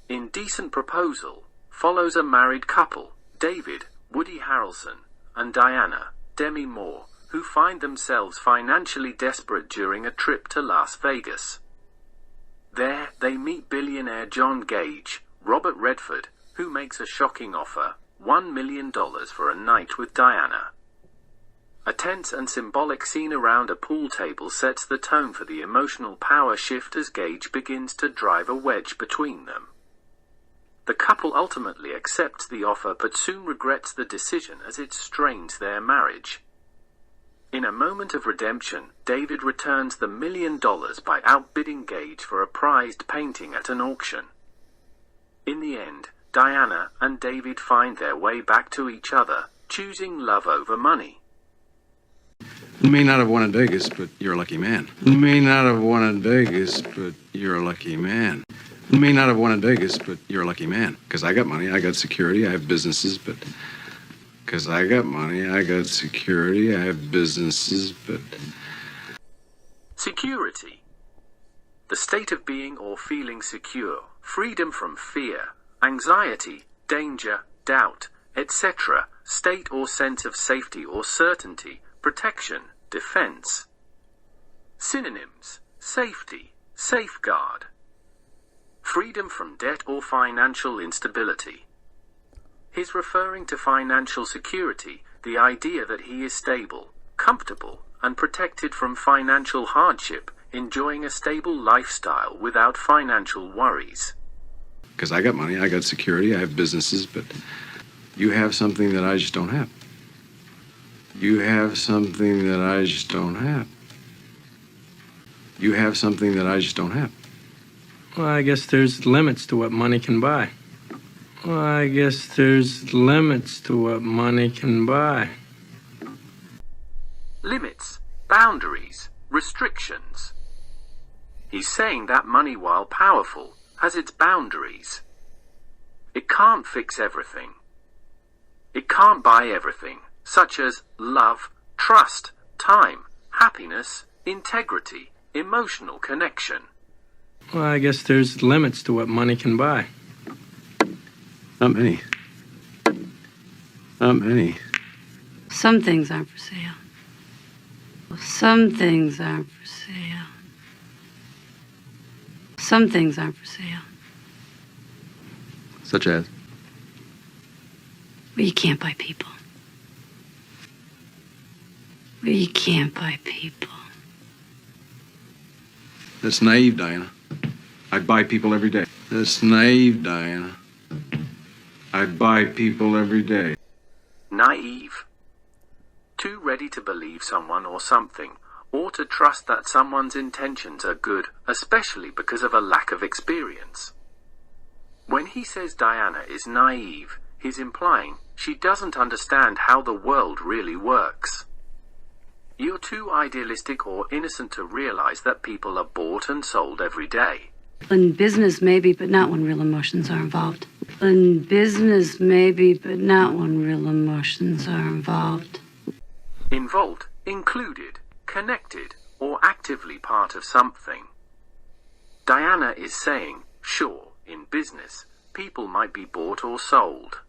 Indecent Proposal follows a married couple, David, Woody Harrelson, and Diana, Demi Moore, who find themselves financially desperate during a trip to Las Vegas. There, they meet billionaire John Gage, Robert Redford, who makes a shocking offer, $1 million for a night with Diana. A tense and symbolic scene around a pool table sets the tone for the emotional power shift as Gage begins to drive a wedge between them. The couple ultimately accepts the offer but soon regrets the decision as it strains their marriage. In a moment of redemption, David returns the $1 million by outbidding Gage for a prized painting at an auction. In the end, Diana and David find their way back to each other, choosing love over money. You may not have won in Vegas, but you're a lucky man. You may not have won in Vegas, but you're a lucky man. You may not have won in Vegas, but you're a lucky man. Because I got money, I got security, I have businesses, but... Because I got money, I got security, I have businesses, but... Security. The state of being or feeling secure, freedom from fear, anxiety, danger, doubt, etc., state or sense of safety or certainty, protection, defense. Synonyms: safety, safeguard. Freedom from debt or financial instability. He's referring to financial security, the idea that he is stable, comfortable, and protected from financial hardship, enjoying a stable lifestyle without financial worries. Because I got money, I got security, I have businesses, but you have something that I just don't have. You have something that I just don't have. You have something that I just don't have. Well, I guess there's limits to what money can buy. Well, I guess there's limits to what money can buy. Limits, boundaries, restrictions. He's saying that money, while powerful, has its boundaries. It can't fix everything. It can't buy everything, such as love, trust, time, happiness, integrity, emotional connection. Well, I guess there's limits to what money can buy. Not many. Not many. Some things aren't for sale. Some things aren't for sale. Some things aren't for sale. Such as? Well, you can't buy people. Well, you can't buy people. That's naive, Diana. I buy people every day. That's naive, Diana. I buy people every day. Naive. Too ready to believe someone or something, or to trust that someone's intentions are good, especially because of a lack of experience. When he says Diana is naive, he's implying she doesn't understand how the world really works. You're too idealistic or innocent to realize that people are bought and sold every day. In business, maybe, but not when real emotions are involved. In business, maybe, but not when real emotions are involved. Involved, included, connected, or actively part of something. Diana is saying, sure, in business, people might be bought or sold.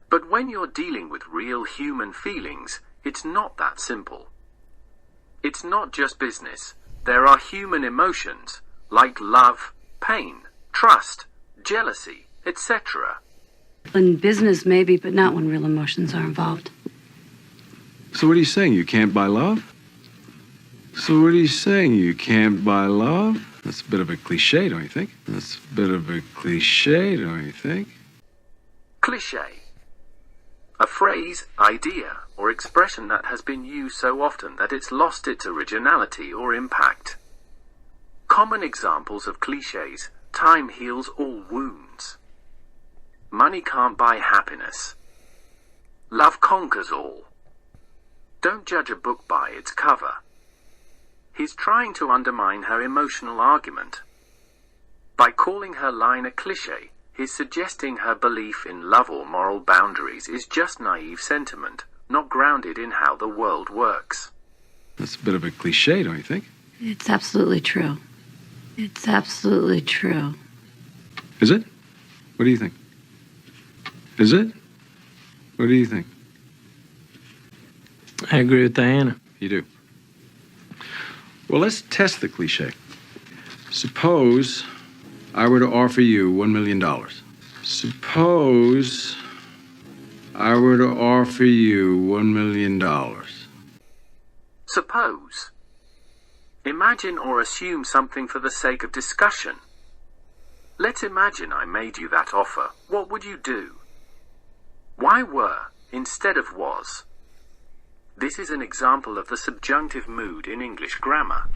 But when you're dealing with real human feelings, it's not that simple. It's not just business. There are human emotions, like love, pain, trust, jealousy, etc. In business, maybe, but not when real emotions are involved. So what are you saying? You can't buy love? So what are you saying? You can't buy love? That's a bit of a cliche, don't you think? That's a bit of a cliche, don't you think? Cliche. A phrase, idea, or expression that has been used so often that it's lost its originality or impact. Common examples of cliches: time heals all wounds. Money can't buy happiness. Love conquers all. Don't judge a book by its cover. He's trying to undermine her emotional argument. By calling her line a cliche, he's suggesting her belief in love or moral boundaries is just naive sentiment, not grounded in how the world works. That's a bit of a cliche, don't you think? It's absolutely true. It's absolutely true. Is it? What do you think? Is it? What do you think? I agree with Diana. You do. Well, let's test the cliche. Suppose I were to offer you $1 million. Suppose I were to offer you $1 million. Suppose. Imagine or assume something for the sake of discussion. Let's imagine I made you that offer. What would you do? Why were instead of was? This is an example of the subjunctive mood in English grammar.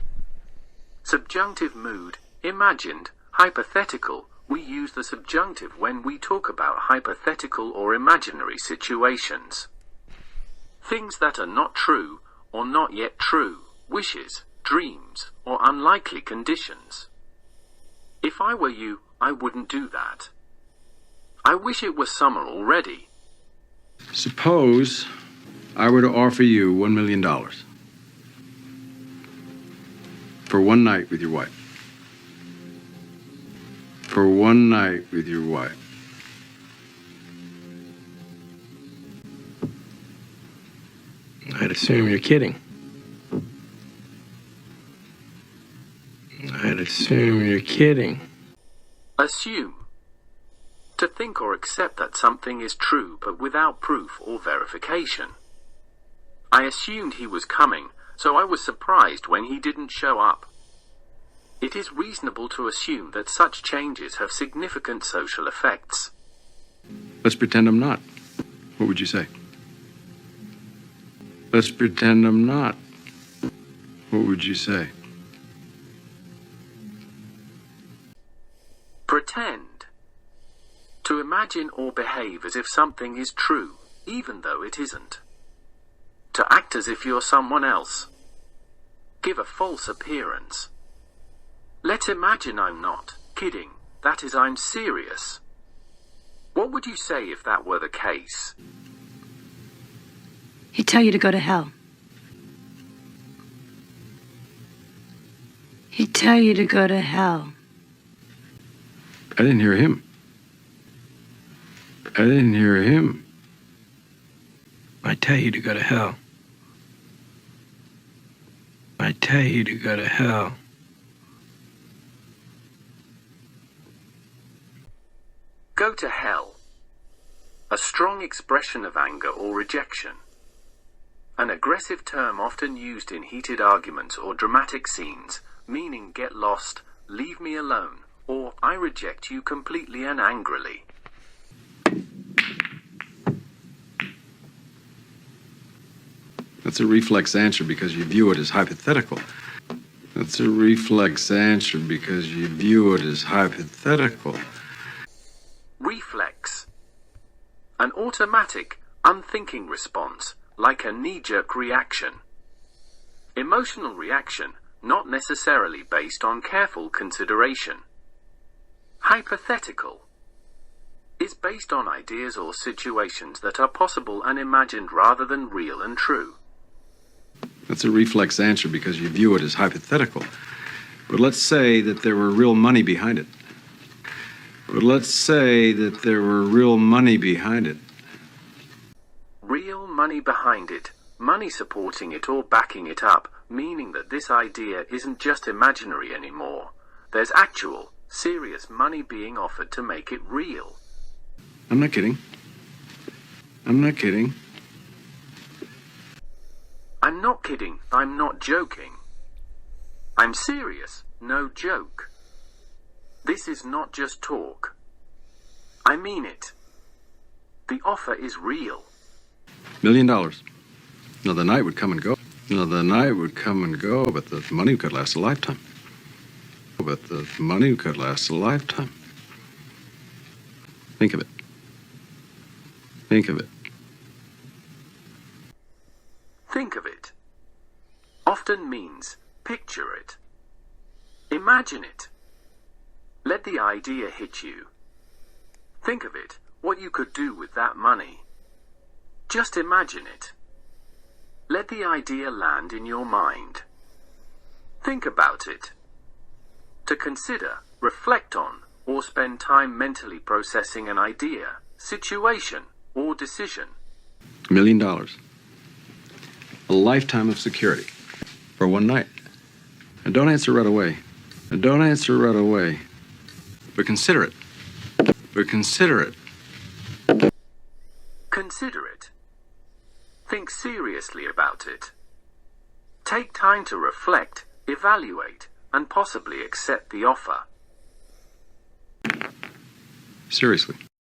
Subjunctive mood, imagined, hypothetical. We use the subjunctive when we talk about hypothetical or imaginary situations. Things that are not true or not yet true, wishes, dreams, or unlikely conditions. If I were you, I wouldn't do that. I wish it was summer already. Suppose I were to offer you $1 million for one night with your wife. For one night with your wife. I'd assume you're kidding. I'd assume you're kidding. Assume. To think or accept that something is true but without proof or verification. I assumed he was coming, so I was surprised when he didn't show up. It is reasonable to assume that such changes have significant social effects. Let's pretend I'm not. What would you say? Let's pretend I'm not. What would you say? Pretend. To imagine or behave as if something is true, even though it isn't. To act as if you're someone else. Give a false appearance. Let's imagine I'm not kidding. That is, I'm serious. What would you say if that were the case? He'd tell you to go to hell. He'd tell you to go to hell. I didn't hear him. I didn't hear him. I tell you to go to hell. I tell you to go to hell. Go to hell. A strong expression of anger or rejection. An aggressive term often used in heated arguments or dramatic scenes, meaning get lost, leave me alone, or I reject you completely and angrily. That's a reflex answer because you view it as hypothetical. That's a reflex answer because you view it as hypothetical. Reflex. An automatic, unthinking response, like a knee-jerk reaction. Emotional reaction, not necessarily based on careful consideration. Hypothetical. Is based on ideas or situations that are possible and imagined rather than real and true. That's a reflex answer because you view it as hypothetical. But let's say that there were real money behind it. But let's say that there were real money behind it. Real money behind it, money supporting it or backing it up, meaning that this idea isn't just imaginary anymore. There's actual, serious money being offered to make it real. I'm not kidding. I'm not kidding. I'm not kidding, I'm not joking. I'm serious, no joke. This is not just talk. I mean it. The offer is real. $1 million. Now, the night would come and go. Now, the night would come and go, but the money could last a lifetime. But the money could last a lifetime. Think of it. Think of it. Think of it. Often means picture it. Imagine it. Let the idea hit you. Think of it, what you could do with that money. Just imagine it. Let the idea land in your mind. Think about it. To consider, reflect on, or spend time mentally processing an idea, situation, or decision. $1 million. A lifetime of security. For one night. And don't answer right away. And don't answer right away. But consider it. But consider it. Consider it. Think seriously about it. Take time to reflect, evaluate, and possibly accept the offer. Seriously.